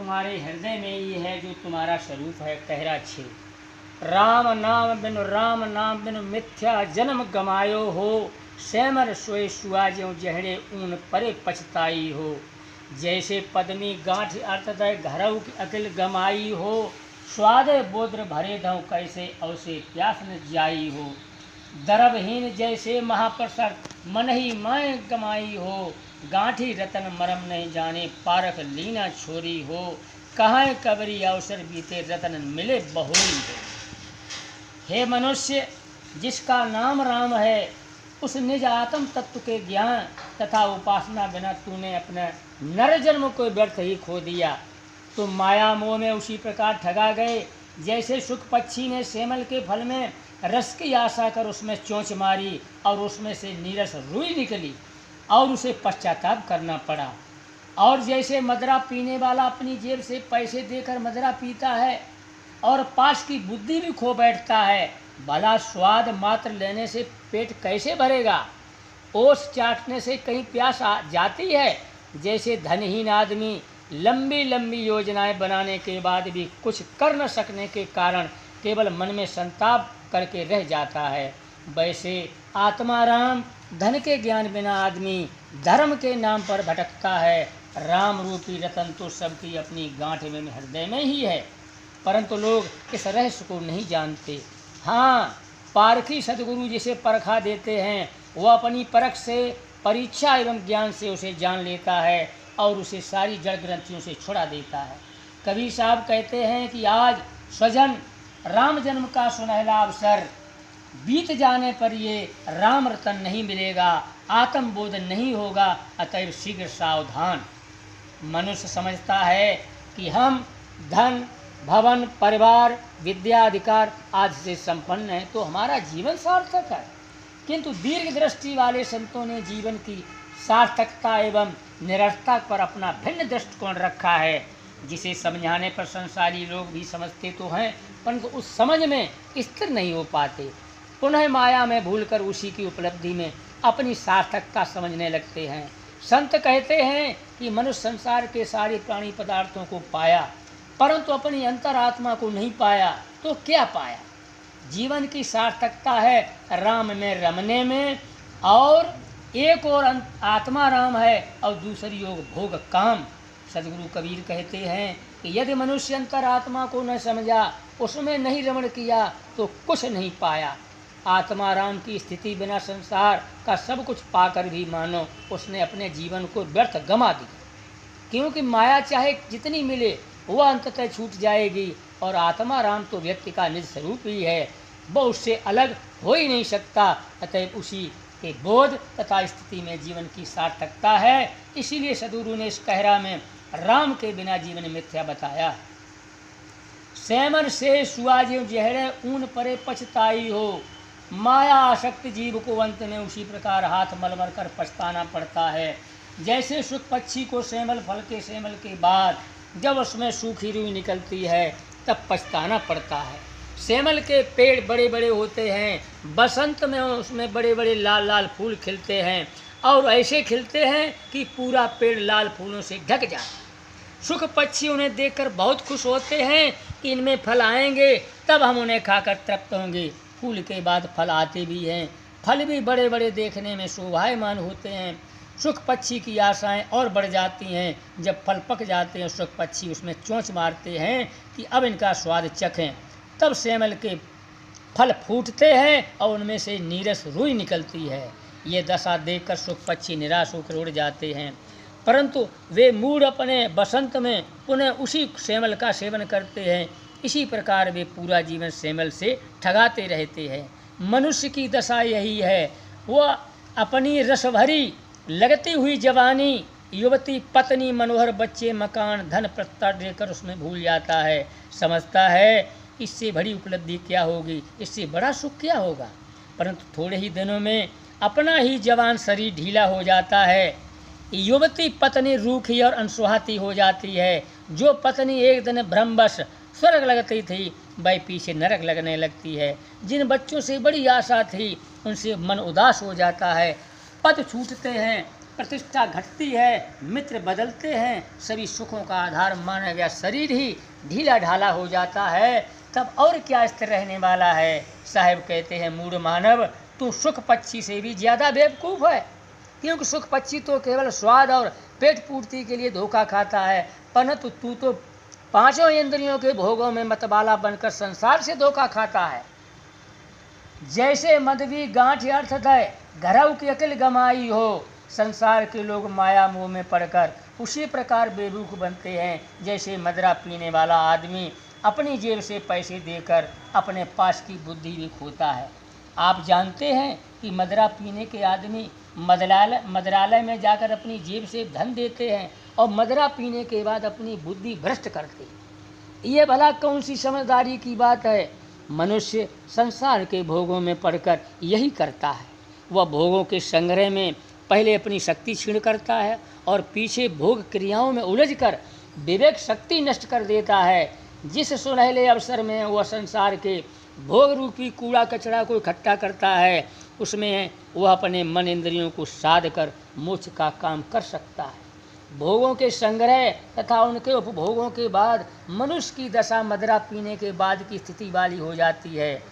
तुम्हारे हृदय में ही है, जो तुम्हारा स्वरूप है। कहरा 6। राम नाम बिनु मिथ्या जन्म गमायो हो, सैमर सोए सुआ ज्यों जहरे ऊन परे पछताई हो। जैसे पद्मी गांठ अर्थदय घरऊ की अकिल गमाई हो, स्वाद बोद्र भरे धौ कैसे अवसे प्यास न जाई हो। दरबहीन जैसे महाप्रसर मन ही मैं गमाई हो, गांठी रतन मरम नहीं जाने पारख लीना छोरी हो। कहाँ कबरी अवसर बीते रतन मिले बहुरी हो। हे मनुष्य, जिसका नाम राम है, उस निज आत्म तत्व के ज्ञान तथा उपासना बिना तूने अपने नर जन्म को व्यर्थ ही खो दिया। तुम माया मोह में उसी प्रकार ठगा गए जैसे सुख पक्षी ने सेमल के फल में रस की आशा कर उसमें चोंच मारी और उसमें से नीरस रुई निकली और उसे पश्चाताप करना पड़ा। और जैसे मदरा पीने वाला अपनी जेब से पैसे देकर मदरा पीता है और पास की बुद्धि भी खो बैठता है, भला स्वाद मात्र लेने से पेट कैसे भरेगा। ओस चाटने से कहीं प्यास जाती है। जैसे धनहीन आदमी लंबी लंबी योजनाएं बनाने के बाद भी कुछ कर न सकने के कारण केवल मन में संताप करके रह जाता है, वैसे आत्माराम धन के ज्ञान बिना आदमी धर्म के नाम पर भटकता है। राम रूपी रतन तो सबकी अपनी गांठ में हृदय में ही है, परंतु लोग इस रहस्य को नहीं जानते। हाँ, पारखी सदगुरु जिसे परखा देते हैं, वह अपनी परख से, परीक्षा एवं ज्ञान से उसे जान लेता है और उसे सारी जड़ ग्रंथियों से छुड़ा देता है। कबीर साहब कहते हैं कि आज स्वजन राम जन्म का सुनहला अवसर बीत जाने पर ये राम रतन नहीं मिलेगा, आत्मबोध नहीं होगा, अतएव शीघ्र सावधान। मनुष्य समझता है कि हम धन, भवन, परिवार, विद्या, अधिकार आदि से संपन्न हैं तो हमारा जीवन सार्थक है, किंतु दीर्घ दृष्टि वाले संतों ने जीवन की सार्थकता एवं निरर्थकता पर अपना भिन्न दृष्टिकोण रखा है, जिसे समझाने पर संसारी लोग भी समझते तो हैं, परंतु उस समझ में स्थिर नहीं हो पाते। पुनः माया में भूलकर उसी की उपलब्धि में अपनी सार्थकता समझने लगते हैं। संत कहते हैं कि मनुष्य संसार के सारे प्राणी पदार्थों को पाया, परंतु अपनी अंतरात्मा को नहीं पाया, तो क्या पाया। जीवन की सार्थकता है राम में रमने में, और एक और आत्मा राम है और दूसरी योग भोग काम। सदगुरु कबीर कहते हैं कि यदि मनुष्य अंतरात्मा को न समझा, उसमें नहीं रमण किया, तो कुछ नहीं पाया। आत्मा राम की स्थिति बिना संसार का सब कुछ पाकर भी मानो उसने अपने जीवन को व्यर्थ गमा दी, क्योंकि माया चाहे जितनी मिले वह अंततः छूट जाएगी, और आत्मा राम तो व्यक्ति का निज स्वरूप ही है, वह उससे अलग हो ही नहीं सकता। अतएव उसी के बोध तथा स्थिति में जीवन की सार्थकता है। इसीलिए सदगुरु ने इस कहरा में राम के बिना जीवन मिथ्या बताया। सैमन से सुआजियो जहरे ऊन परे पछताई हो, माया आसक्त जीव को अंत में उसी प्रकार हाथ मलमल कर पछताना पड़ता है। जैसे सुख पक्षी को सेमल फल के सेमल के बाद जब उसमें सूखी रुई निकलती है तब पछताना पड़ता है। सेमल के पेड़ बड़े बड़े होते हैं, बसंत में उसमें बड़े बड़े लाल लाल फूल खिलते हैं, और ऐसे खिलते हैं कि पूरा पेड़ लाल फूलों से ढक जाता है। सुख पक्षी उन्हें देखकर बहुत खुश होते हैं कि इनमें फल आएंगे, तब हम उन्हें खाकर तृप्त होंगे। फूल के बाद फल आते भी हैं, फल भी बड़े बड़े देखने में शोभायमान होते हैं। सुख पक्षी की आशाएं और बढ़ जाती हैं। जब फल पक जाते हैं, सुख पक्षी उसमें चोंच मारते हैं कि अब इनका स्वाद चखें। तब सेमल के फल फूटते हैं और उनमें से नीरस रुई निकलती है। ये दशा देखकर सुख पक्षी निराश होकर उड़ जाते हैं, परंतु वे मूढ़ अपने बसंत में पुनः उसी सेमल का सेवन करते हैं। इसी प्रकार वे पूरा जीवन सेमल से ठगाते रहते हैं। मनुष्य की दशा यही है, वह अपनी रसभरी लगती हुई जवानी, युवती, पत्नी, मनोहर बच्चे, मकान, धन प्रस्ताव देकर उसमें भूल जाता है। समझता है इससे बड़ी उपलब्धि क्या होगी, इससे बड़ा सुख क्या होगा, परंतु थोड़े ही दिनों में अपना ही जवान शरीर ढीला हो जाता है। युवती पत्नी रूखी और अनसुहाती हो जाती है। जो पत्नी एक दिन भ्रमवश स्वर्ग लगती थी, वह पीछे नरक लगने लगती है। जिन बच्चों से बड़ी आशा थी, उनसे मन उदास हो जाता है। पद छूटते हैं, प्रतिष्ठा घटती है, मित्र बदलते हैं, सभी सुखों का आधार माना गया शरीर ही ढीला ढाला हो जाता है, तब और क्या स्थिर रहने वाला है। साहब कहते हैं, मूढ़ मानव तू सुख पक्षी से भी ज़्यादा बेवकूफ़ है, क्योंकि सुख पक्षी तो केवल स्वाद और पेट पूर्ति के लिए धोखा खाता है, परंतु तू तो पांचों इंद्रियों के भोगों में मतवाला बनकर संसार से धोखा खाता है। जैसे मदवी गांठ अर्थत है, घरऊ की अकिल गमाई हो, संसार के लोग माया मोह में पड़कर उसी प्रकार बेरूख बनते हैं, जैसे मदरा पीने वाला आदमी अपनी जेब से पैसे देकर अपने पास की बुद्धि भी खोता है। आप जानते हैं कि मदरा पीने के आदमी मदरालय में जाकर अपनी जेब से धन देते हैं और मदरा पीने के बाद अपनी बुद्धि भ्रष्ट करते हैं। ये भला कौन सी समझदारी की बात है। मनुष्य संसार के भोगों में पड़कर यही करता है। वह भोगों के संग्रह में पहले अपनी शक्ति क्षीण करता है और पीछे भोग क्रियाओं में उलझकर विवेक शक्ति नष्ट कर देता है। जिस सुनहले अवसर में वह संसार के भोग रूपी कूड़ा कचरा को इकट्ठा करता है, उसमें वह अपने मन इंद्रियों को साध कर मोक्ष का काम कर सकता है। भोगों के संग्रह तथा उनके उपभोगों के बाद मनुष्य की दशा मदरा पीने के बाद की स्थिति वाली हो जाती है।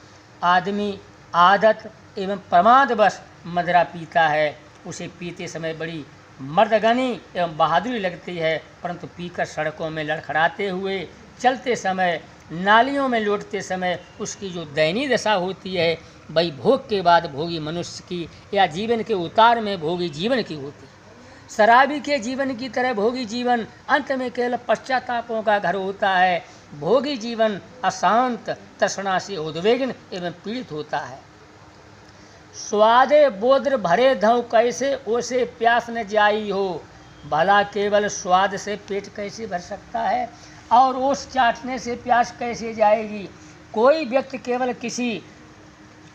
आदमी आदत एवं प्रमादवश मदरा पीता है, उसे पीते समय बड़ी मर्दगनी एवं बहादुरी लगती है, परंतु पीकर सड़कों में लड़खड़ाते हुए चलते समय, नालियों में लौटते समय उसकी जो दयनीय दशा होती है, वही भोग के बाद भोगी मनुष्य की या जीवन के उतार में भोगी जीवन की होती है। शराबी के जीवन की तरह भोगी जीवन अंत में केवल पश्चातापों का घर होता है। भोगी जीवन अशांत तृष्णा से उद्विग्न एवं पीड़ित होता है। स्वादे बोद्र भरे धौ कैसे ओसे प्यास न जाई हो, भला केवल स्वाद से पेट कैसे भर सकता है और ओस चाटने से प्यास कैसे जाएगी। कोई व्यक्ति केवल किसी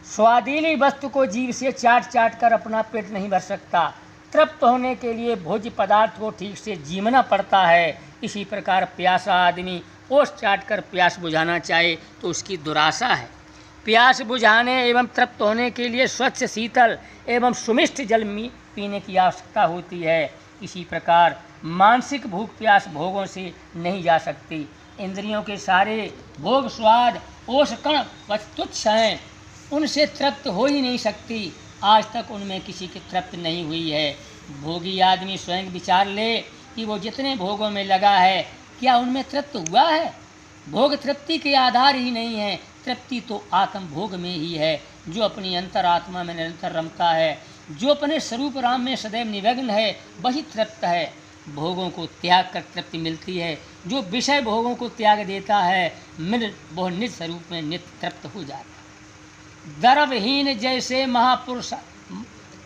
स्वादिली वस्तु को जीभ से चाट चाट कर अपना पेट नहीं भर सकता। तृप्त होने के लिए भोज्य पदार्थ को ठीक से जीमना पड़ता है। इसी प्रकार प्यासा आदमी ओस चाट कर प्यास बुझाना चाहे तो उसकी दुराशा है। प्यास बुझाने एवं तृप्त होने के लिए स्वच्छ शीतल एवं सुमिष्ट जल पीने की आवश्यकता होती है। इसी प्रकार मानसिक भूख प्यास भोगों से नहीं जा सकती। इंद्रियों के सारे भोग स्वाद ओस कण तुच्छ हैं, उनसे तृप्त हो ही नहीं सकती। आज तक उनमें किसी की तृप्त नहीं हुई है। भोगी आदमी स्वयं विचार ले कि वो जितने भोगों में लगा है क्या उनमें तृप्त हुआ है। भोग तृप्ति के आधार ही नहीं है। तृप्ति तो आत्म भोग में ही है। जो अपनी अंतरात्मा में निरंतर रमता है, जो अपने स्वरूप राम में सदैव निमग्न है, वही तृप्त है। भोगों को त्याग कर तृप्ति मिलती है। जो विषय भोगों को त्याग देता है, वह निज स्वरूप में नित्य तृप्त हो जाता है। दर्वहीन जैसे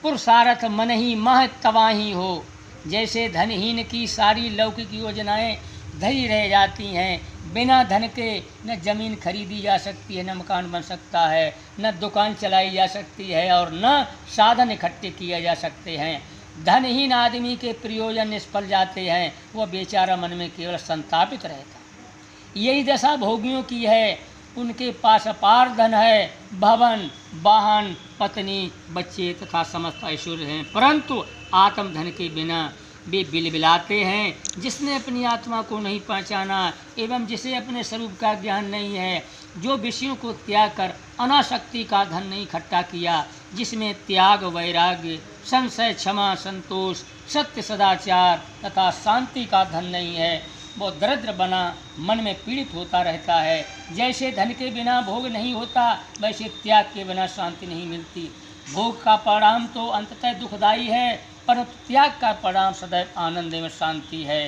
पुरुषार्थ मन ही मह तवाही हो, जैसे धनहीन की सारी लौकिक योजनाएं धरी रह जाती हैं। बिना धन के न जमीन खरीदी जा सकती है, न मकान बन सकता है, न दुकान चलाई जा सकती है और न साधन इकट्ठे किए जा सकते हैं। धनहीन आदमी के प्रयोजन निष्फल जाते हैं, वह बेचारा मन में केवल संतापित रहता है। यही दशा भोगियों की है। उनके पास अपार धन है, भवन वाहन पत्नी बच्चे तथा समस्त ऐश्वर्य हैं, परंतु आत्म धन के बिना वे बिलबिलाते हैं। जिसने अपनी आत्मा को नहीं पहचाना एवं जिसे अपने स्वरूप का ज्ञान नहीं है, जो विषयों को त्याग कर अनासक्ति का धन नहीं इकट्ठा किया, जिसमें त्याग वैराग्य संशय क्षमा संतोष सत्य सदाचार तथा शांति का धन नहीं है, वो दरिद्र बना मन में पीड़ित होता रहता है। जैसे धन के बिना भोग नहीं होता, वैसे त्याग के बिना शांति नहीं मिलती। भोग का परिणाम तो अंततः दुखदायी है, परंतु त्याग का परिणाम सदैव आनंद में शांति है।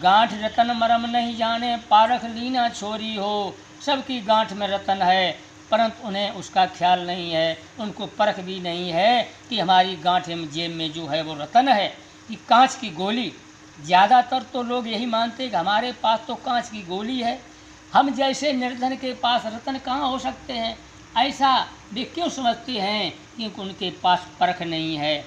गांठ रतन मरम नहीं जाने, पारख लीना छोरी हो। सबकी गांठ में रतन है, परंतु उन्हें उसका ख्याल नहीं है, उनको परख भी नहीं है कि हमारी गांठ में जेब में जो है वो रतन है कि कांच की गोली। ज़्यादातर तो लोग यही मानते हैं कि हमारे पास तो कांच की गोली है, हम जैसे निर्धन के पास रतन कहाँ हो सकते हैं। ऐसा वे क्यों समझते हैं? क्योंकि उनके पास परख नहीं है।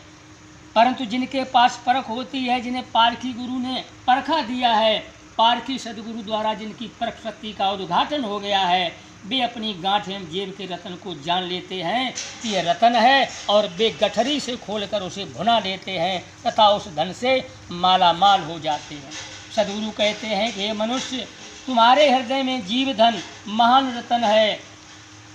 परंतु जिनके पास परख होती है, जिन्हें पारखी गुरु ने परखा दिया है, पारखी सदगुरु द्वारा जिनकी परख शक्ति का उद्घाटन हो गया है, वे अपनी गांठ एवं जेब के रत्न को जान लेते हैं कि यह रत्न है, और वे गठरी से खोलकर उसे भुना लेते हैं तथा उस धन से माला माल हो जाते हैं। सद्गुरु कहते हैं कि हे मनुष्य, तुम्हारे हृदय में जीव धन महान रत्न है,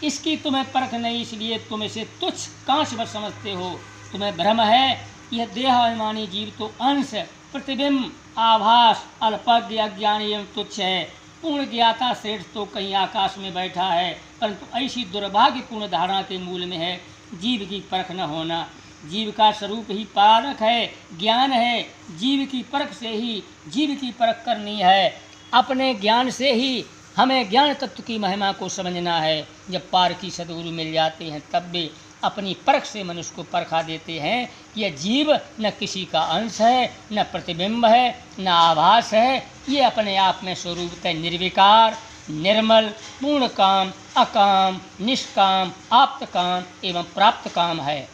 इसकी तुम्हें परख नहीं, इसलिए तुम इसे तुच्छ कांच भर समझते हो। तुम्हें भ्रम है, यह देहाभिमानी जीव तो अंश, प्रतिबिंब, आभास, अल्पज्ञ, अज्ञानी एवं तुच्छ है। पूर्ण ज्ञाता श्रेष्ठ तो कहीं आकाश में बैठा है, परंतु ऐसी दुर्भाग्यपूर्ण धारणा के मूल में है जीव की परख न होना। जीव का स्वरूप ही पारक है, ज्ञान है। जीव की परख से ही जीव की परख करनी है। अपने ज्ञान से ही हमें ज्ञान तत्व की महिमा को समझना है। जब पार की सद्गुरु मिल जाते हैं तब वे अपनी परख से मनुष्य को परखा देते हैं कि यह जीव न किसी का अंश है, न प्रतिबिंब है, न आभास है। ये अपने आप में स्वरूपतः निर्विकार, निर्मल, पूर्ण काम, अकाम, निष्काम, आप्त काम एवं प्राप्त काम है।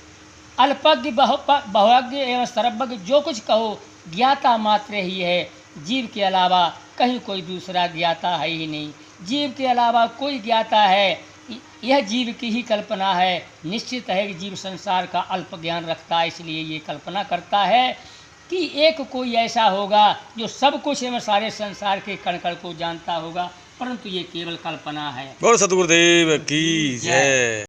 अल्पज्ञ, बहुज्ञ एवं सर्वज्ञ जो कुछ कहो, ज्ञाता मात्र ही है। जीव के अलावा कहीं कोई दूसरा ज्ञाता है ही नहीं। जीव के अलावा कोई ज्ञाता है, यह जीव की ही कल्पना है। निश्चित है कि जीव संसार का अल्प ज्ञान रखता है, इसलिए ये कल्पना करता है कि एक कोई ऐसा होगा जो सब कुछ एवं सारे संसार के कण कण को जानता होगा, परंतु ये केवल कल्पना है। बोल सतगुरुदेव की जय।